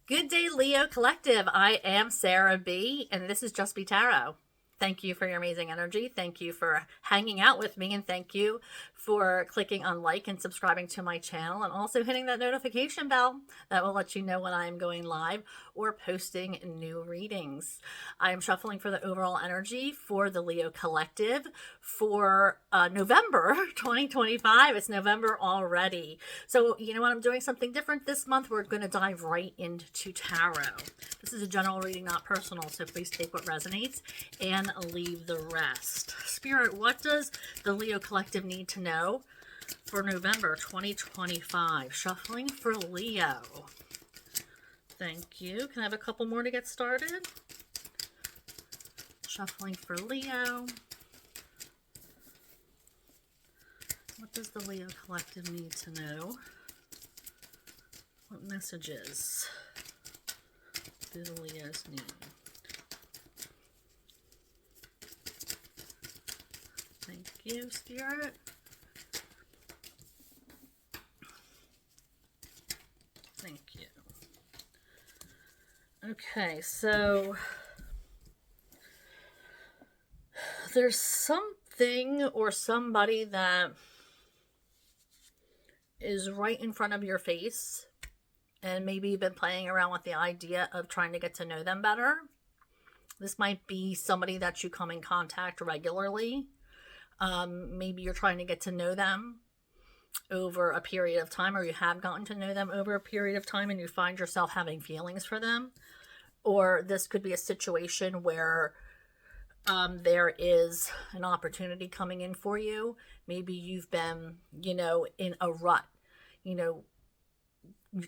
Good day, Leo Collective. I am Sarah B, and this is Just Be Tarot. Thank you for your amazing energy. Thank you for hanging out with me, and thank you for clicking on like and subscribing to my channel, and also hitting that notification bell that will let you know when I am going live or posting new readings. I am shuffling for the overall energy for the Leo Collective for November 2025. It's November already. So, you know what? I'm doing something different this month. We're going to dive right into tarot. This is a general reading, not personal, so please take what resonates and leave the rest. Spirit, what does the Leo Collective need to know for November 2025? Shuffling for Leo. Thank you. Can I have a couple more to get started? Shuffling for Leo. What does the Leo Collective need to know? What messages do the Leos need? Thank you, Spirit. Thank you. Okay, so there's something or somebody that is right in front of your face, and maybe you've been playing around with the idea of trying to get to know them better. This might be somebody that you come in contact regularly. Maybe you're trying to get to know them over a period of time, or you have gotten to know them over a period of time and you find yourself having feelings for them. Or this could be a situation where there is an opportunity coming in for you. Maybe you've been, in a rut,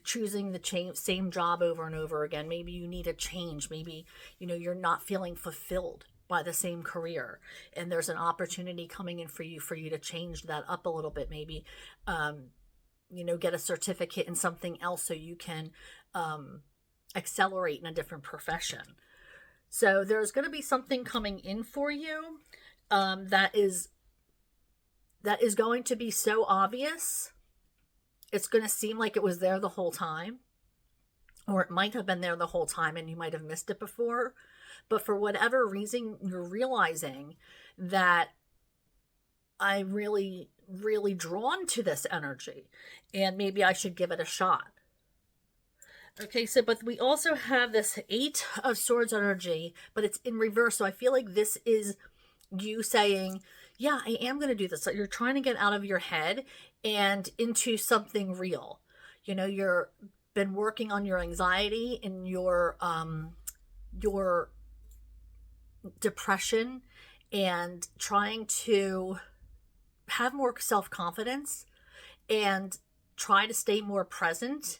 choosing the same job over and over again. Maybe you need a change. Maybe, you're not feeling fulfilled by the same career, and there's an opportunity coming in for you to change that up a little bit. Maybe get a certificate in something else so you can accelerate in a different profession. So there's going to be something coming in for you that is going to be so obvious. It's going to seem like it was there the whole time, or it might have been there the whole time and you might have missed it before. But for whatever reason, you're realizing that I'm really, really drawn to this energy, and maybe I should give it a shot. Okay, so, but we also have this 8 of Swords energy, but it's in reverse. So I feel like this is you saying, yeah, I am going to do this. So you're trying to get out of your head and into something real. You're been working on your anxiety and your depression, and trying to have more self-confidence and try to stay more present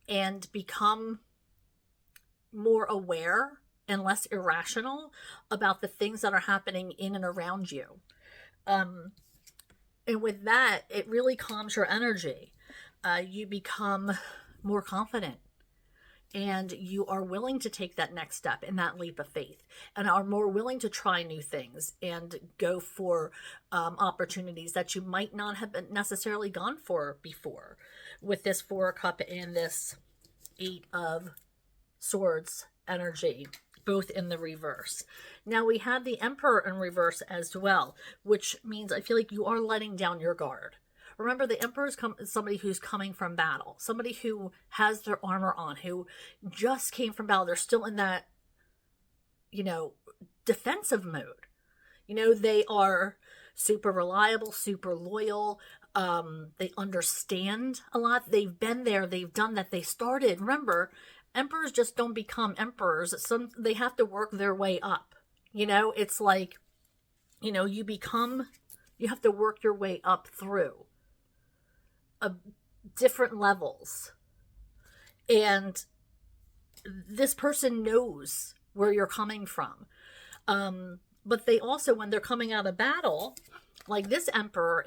and become more aware and less irrational about the things that are happening in and around you. And with that, it really calms your energy. You become more confident, and you are willing to take that next step and that leap of faith, and are more willing to try new things and go for opportunities that you might not have necessarily gone for before, with this 4 of Cups and this 8 of Swords energy, both in the reverse. Now we have the Emperor in reverse as well, which means I feel like you are letting down your guard. Remember, the Emperor is somebody who's coming from battle, somebody who has their armor on, who just came from battle. They're still in that, defensive mode. They are super reliable, super loyal. They understand a lot. They've been there. They've done that. They started. Remember, emperors just don't become emperors. They have to work their way up. It's like, you have to work your way up through different levels, and this person knows where you're coming from, but they also, when they're coming out of battle, like this Emperor,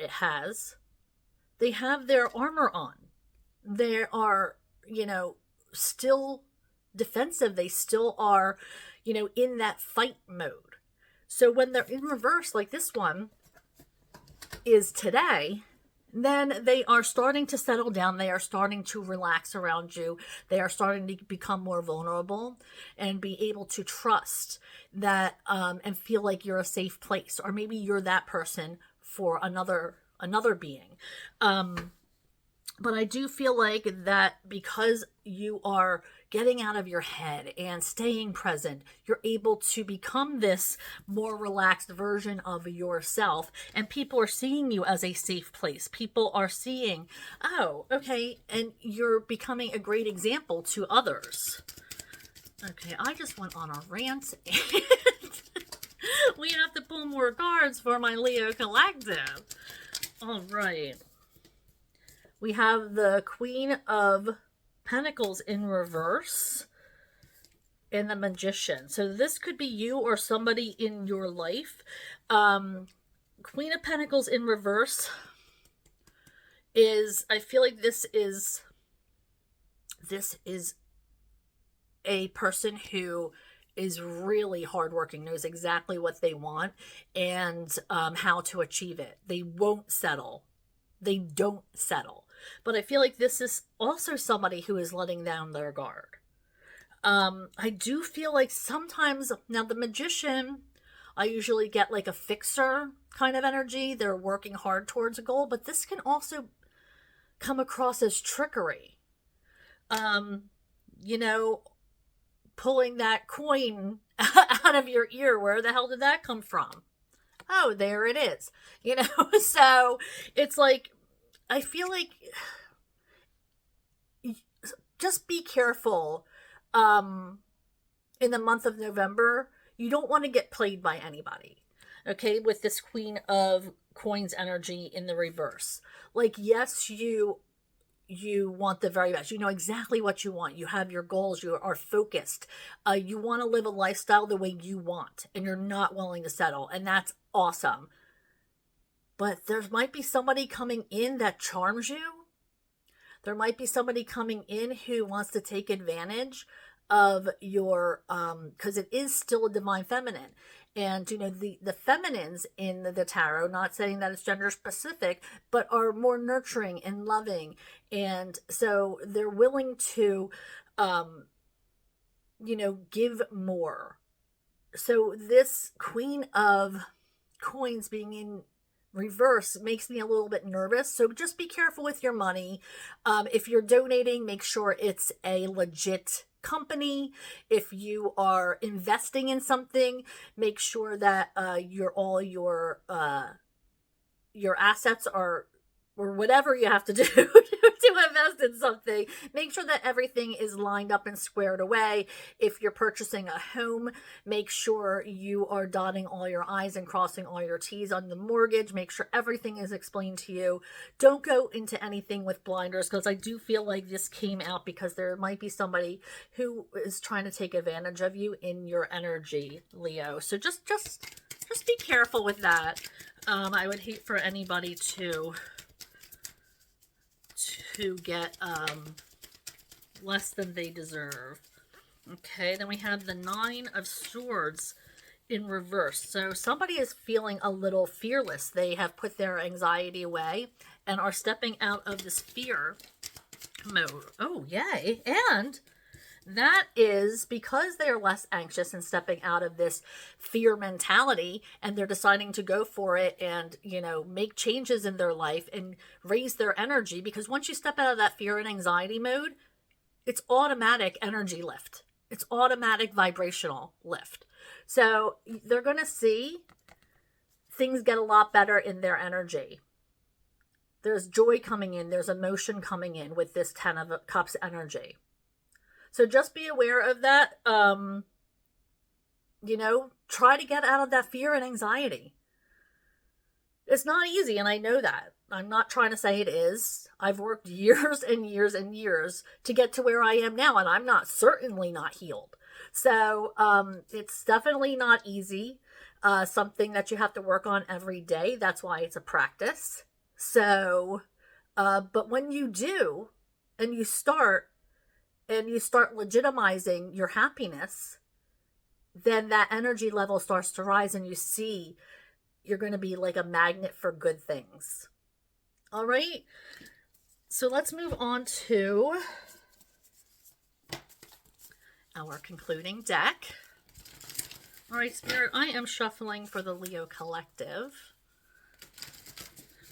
they have their armor on. They are, still defensive. They still are, in that fight mode. So when they're in reverse, like this one is today, then they are starting to settle down. They are starting to relax around you. They are starting to become more vulnerable and be able to trust that, and feel like you're a safe place, or maybe you're that person for another being. But I do feel like that because you are getting out of your head and staying present, you're able to become this more relaxed version of yourself. And people are seeing you as a safe place. People are seeing, oh, okay, and you're becoming a great example to others. Okay, I just went on a rant and we have to pull more cards for my Leo collective. All right. We have the Queen of Pentacles in reverse and the Magician. So this could be you or somebody in your life. Queen of Pentacles in reverse is, I feel like this is a person who is really hardworking, knows exactly what they want and how to achieve it. They won't settle. They don't settle. But I feel like this is also somebody who is letting down their guard. I do feel like sometimes, now the Magician, I usually get like a fixer kind of energy. They're working hard towards a goal, but this can also come across as trickery. You know, pulling that coin out of your ear. Where the hell did that come from? Oh, there it is. You know, so it's like, I feel like just be careful in the month of November. You don't want to get played by anybody. Okay, with this Queen of Coins energy in the reverse. Like, yes, you want the very best. You know exactly what you want. You have your goals. You are focused. You want to live a lifestyle the way you want, and you're not willing to settle. And that's awesome. But there might be somebody coming in that charms you. There might be somebody coming in who wants to take advantage of your, because it is still a divine feminine. And, you know, the feminines in the tarot, not saying that it's gender specific, but are more nurturing and loving. And so they're willing to, you know, give more. So this Queen of Coins being in reverse makes me a little bit nervous. So just be careful with your money. If you're donating, make sure it's a legit company. If you are investing in something, make sure that all your assets are, or whatever you have to do to invest in something, make sure that everything is lined up and squared away. If you're purchasing a home, make sure you are dotting all your I's and crossing all your T's on the mortgage. Make sure everything is explained to you. Don't go into anything with blinders, because I do feel like this came out because there might be somebody who is trying to take advantage of you in your energy, Leo. So just be careful with that. I would hate for anybody to get less than they deserve. Okay, then we have the Nine of Swords in reverse. So somebody is feeling a little fearless. They have put their anxiety away and are stepping out of this fear mode. Oh, yay. And that is because they are less anxious and stepping out of this fear mentality, and they're deciding to go for it and, you know, make changes in their life and raise their energy. Because once you step out of that fear and anxiety mode, it's automatic energy lift. It's automatic vibrational lift. So they're going to see things get a lot better in their energy. There's joy coming in. There's emotion coming in with this 10 of Cups energy. So just be aware of that. You know, try to get out of that fear and anxiety. It's not easy, and I know that. I'm not trying to say it is. I've worked years and years and years to get to where I am now, and I'm certainly not healed. So it's definitely not easy. Something that you have to work on every day. That's why it's a practice. So, but when you do, and you start legitimizing your happiness, then that energy level starts to rise, and you see you're going to be like a magnet for good things. All right. So let's move on to our concluding deck. All right, Spirit, I am shuffling for the Leo Collective.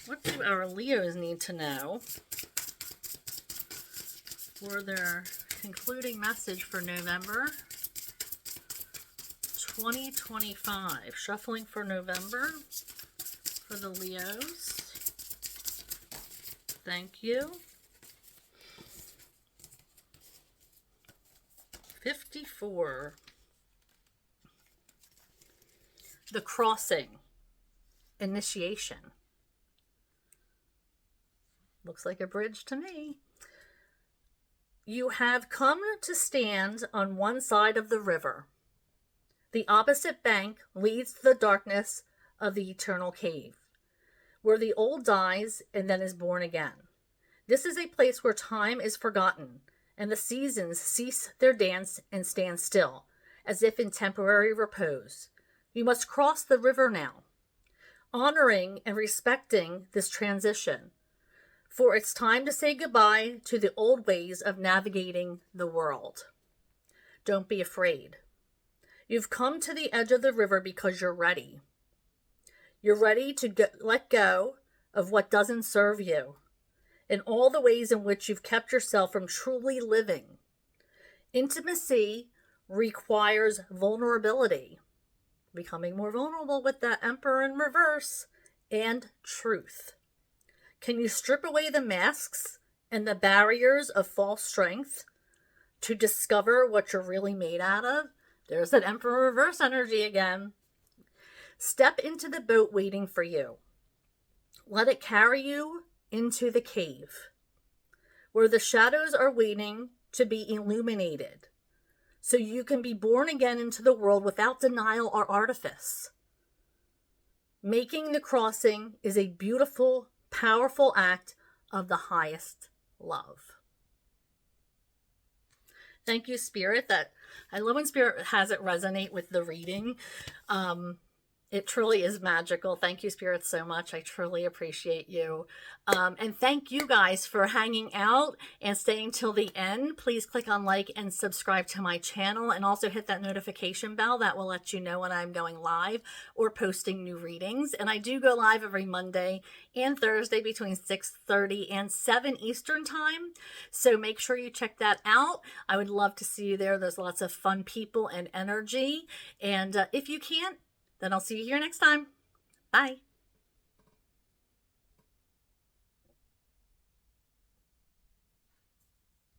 What do our Leos need to know for their concluding message for November 2025? Shuffling for November for the Leos. Thank you. 54. The Crossing. Initiation. Looks like a bridge to me. You have come to stand on one side of the river. The opposite bank leads to the darkness of the eternal cave, where the old dies and then is born again. This is a place where time is forgotten, and the seasons cease their dance and stand still, as if in temporary repose. You must cross the river now, honoring and respecting this transition, for it's time to say goodbye to the old ways of navigating the world. Don't be afraid. You've come to the edge of the river because you're ready. You're ready to let go of what doesn't serve you, and all the ways in which you've kept yourself from truly living. Intimacy requires vulnerability, becoming more vulnerable with that Emperor in reverse, and truth. Can you strip away the masks and the barriers of false strength to discover what you're really made out of? There's that Emperor reverse energy again. Step into the boat waiting for you. Let it carry you into the cave, where the shadows are waiting to be illuminated, so you can be born again into the world without denial or artifice. Making the crossing is a beautiful, powerful act of the highest love. Thank you, Spirit. I love when Spirit has it resonate with the reading. It truly is magical. Thank you, Spirit, so much. I truly appreciate you. And thank you guys for hanging out and staying till the end. Please click on like and subscribe to my channel, and also hit that notification bell that will let you know when I'm going live or posting new readings. And I do go live every Monday and Thursday between 6:30 and 7 Eastern time. So make sure you check that out. I would love to see you there. There's lots of fun people and energy. And if you can't, then I'll see you here next time. Bye.